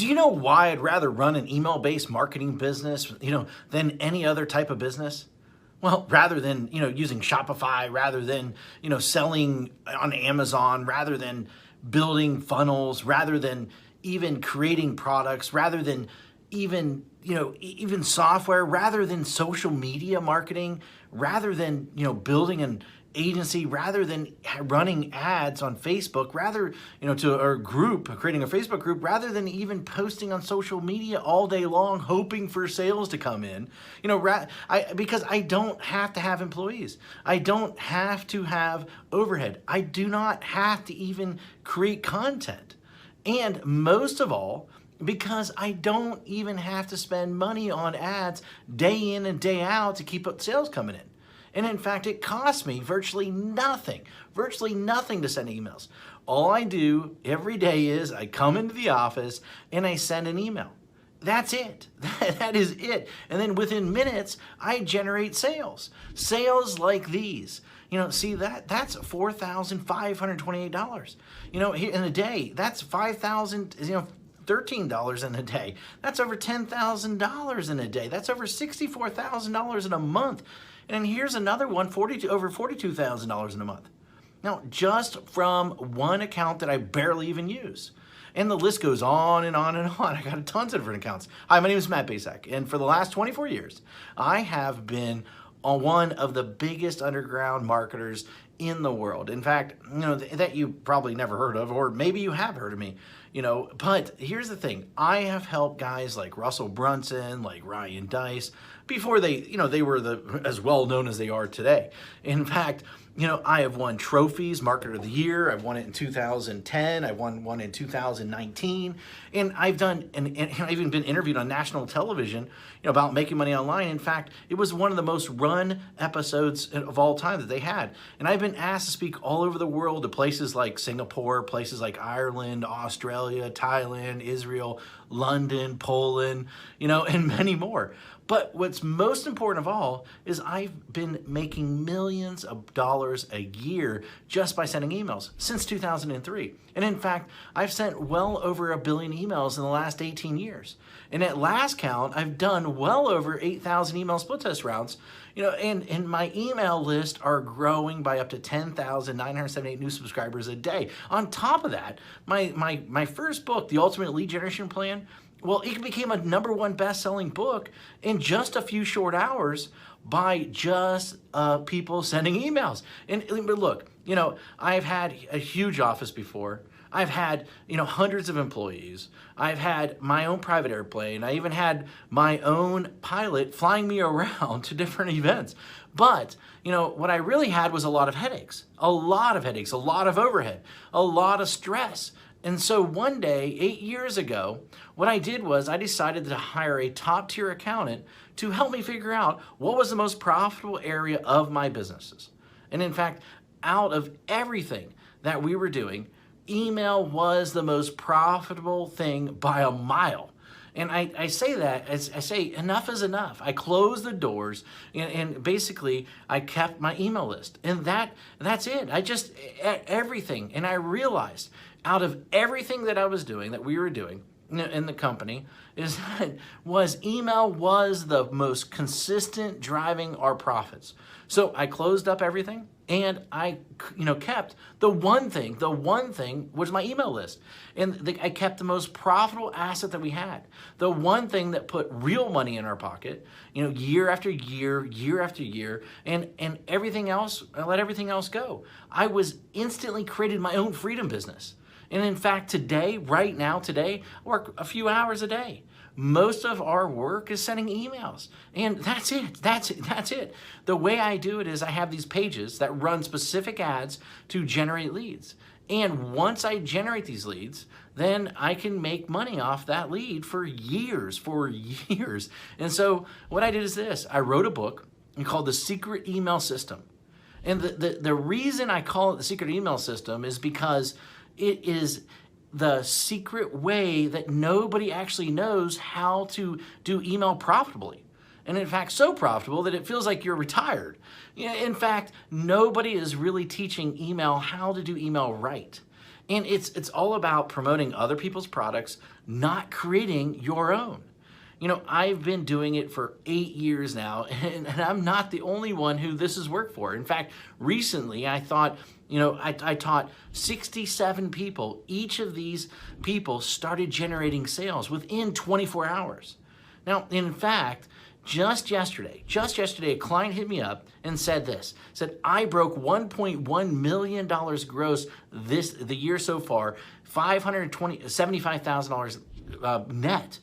Do you know why I'd rather run an email-based marketing business, than any other type of business? Well, rather than, using Shopify, rather than, selling on Amazon, rather than building funnels, rather than even creating products, rather than even, even software, rather than social media marketing, rather than, building an agency, rather than running ads on Facebook, rather, to our group, creating a Facebook group, rather than even posting on social media all day long, hoping for sales to come in, because I don't have to have employees. I don't have to have overhead. I do not have to even create content. And most of all, because I don't even have to spend money on ads day in and day out to keep sales coming in. And in fact, it costs me virtually nothing to send emails. All I do every day is I come into the office and I send an email. That's it. That is it. And then within minutes, I generate sales. Sales like these. See that's $4,528. In a day, that's $5,000, $13 in a day. That's over $10,000 in a day. That's over $64,000 in a month. And here's another one, over $42,000 in a month. Now, just from one account that I barely even use. And the list goes on and on and on. I got tons of different accounts. Hi, my name is Matt Basak, and for the last 24 years, I have been one of the biggest underground marketers in the world. In fact, that you probably never heard of, or maybe you have heard of me, but here's the thing. I have helped guys like Russell Brunson, like Ryan Deiss, before they were as well known as they are today. In fact, I have won trophies, Marketer of the Year. I've won it in 2010. I won one in 2019. And I've even been interviewed on national television, about making money online. In fact, it was one of the most run episodes of all time that they had. And I've been asked to speak all over the world to places like Singapore, places like Ireland, Australia, Thailand, Israel, London, Poland, and many more. But what's most important of all is I've been making millions of dollars a year just by sending emails since 2003. And in fact, I've sent well over 1 billion emails in the last 18 years. And at last count, I've done well over 8,000 email split test rounds, and my email list are growing by up to 10,978 new subscribers a day. On top of that, my first book, The Ultimate Lead Generation Plan, well, it became a #1 best-selling book in just a few short hours by just people sending emails. But look, I've had a huge office before. I've had, hundreds of employees. I've had my own private airplane. I even had my own pilot flying me around to different events. But, what I really had was a lot of headaches, a lot of overhead, a lot of stress. And so one day, 8 years ago, what I did was I decided to hire a top-tier accountant to help me figure out what was the most profitable area of my businesses. And in fact, out of everything that we were doing, email was the most profitable thing by a mile. And I say that, as I say, enough is enough. I closed the doors and basically I kept my email list. And that's it. Everything. And I realized out of everything that I was doing, that we were doing in the company, email was the most consistent driving our profits. So I closed up everything and I kept the one thing was my email list. And I kept the most profitable asset that we had. The one thing that put real money in our pocket, year after year, and everything else, I let everything else go. I was instantly created my own freedom business. And in fact, right now, I work a few hours a day. Most of our work is sending emails. And that's it. The way I do it is I have these pages that run specific ads to generate leads. And once I generate these leads, then I can make money off that lead for years. And so what I did is this. I wrote a book called The Secret Email System. And the reason I call it The Secret Email System is because it is the secret way that nobody actually knows how to do email profitably. And in fact, so profitable that it feels like you're retired. In fact, nobody is really teaching email how to do email right. And it's all about promoting other people's products, not creating your own. You know, I've been doing it for 8 years now, and I'm not the only one who this has worked for. In fact, recently I thought, I taught 67 people. Each of these people started generating sales within 24 hours. Now, in fact, just yesterday, a client hit me up and said I broke $1.1 million gross the year so far, $75,000 net.